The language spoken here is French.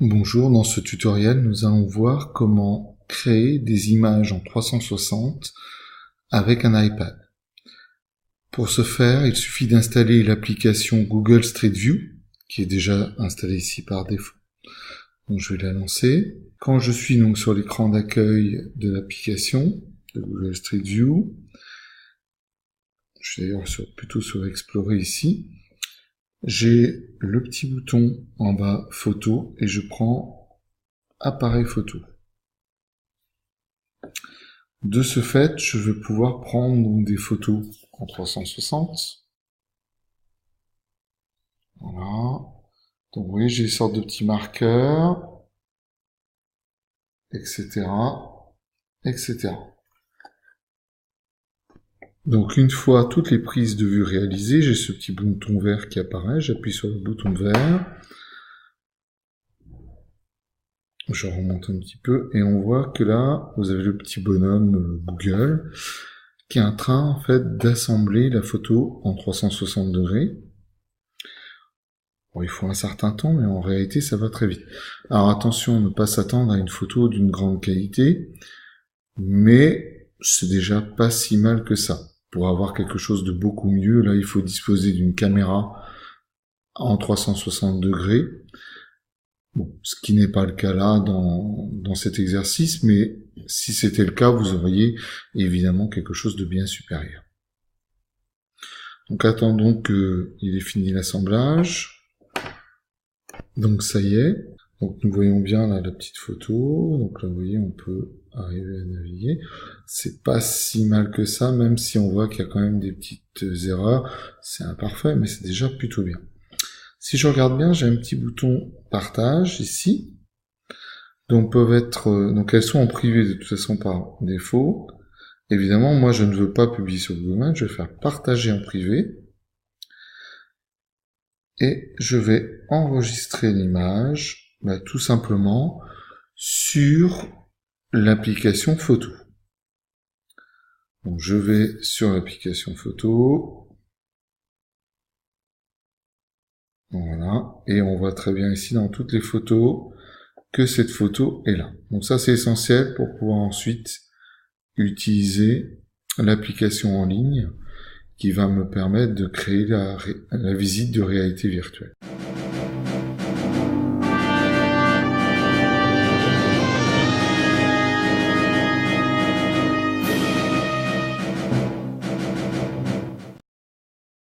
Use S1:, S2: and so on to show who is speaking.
S1: Bonjour, dans ce tutoriel, nous allons voir comment créer des images en 360 avec un iPad. Pour ce faire, il suffit d'installer l'application Google Street View, qui est déjà installée ici par défaut. Donc je vais la lancer. Quand je suis donc sur l'écran d'accueil de l'application de Google Street View, je suis d'ailleurs plutôt sur Explorer ici, j'ai le petit bouton en bas photo et je prends appareil photo. De ce fait, je vais pouvoir prendre donc des photos en 360. Voilà. Donc vous voyez, j'ai une sorte de petits marqueurs, etc., etc. Donc une fois toutes les prises de vue réalisées, j'ai ce petit bouton vert qui apparaît, j'appuie sur le bouton vert, je remonte un petit peu, et on voit que là, vous avez le petit bonhomme Google, qui est en train, en fait, d'assembler la photo en 360 degrés. Bon, il faut un certain temps, mais en réalité, ça va très vite. Alors attention, ne pas s'attendre à une photo d'une grande qualité, mais c'est déjà pas si mal que ça. Pour avoir quelque chose de beaucoup mieux, là, il faut disposer d'une caméra en 360 degrés. Bon, ce qui n'est pas le cas là dans cet exercice, mais si c'était le cas, vous auriez évidemment quelque chose de bien supérieur. Donc attendons qu'il ait fini l'assemblage. Donc ça y est. Donc nous voyons bien là la petite photo. Donc là vous voyez on peut arriver à naviguer. C'est pas si mal que ça, même si on voit qu'il y a quand même des petites erreurs. C'est imparfait, mais c'est déjà plutôt bien. Si je regarde bien, j'ai un petit bouton partage ici. Donc donc elles sont en privé de toute façon par défaut. Évidemment, moi je ne veux pas publier sur Google Maps, je vais faire partager en privé. Et je vais enregistrer l'image, tout simplement, sur l'application photo. Donc je vais sur l'application photo. Voilà. Et on voit très bien ici dans toutes les photos que cette photo est là. Donc ça c'est essentiel pour pouvoir ensuite utiliser l'application en ligne qui va me permettre de créer la visite de réalité virtuelle.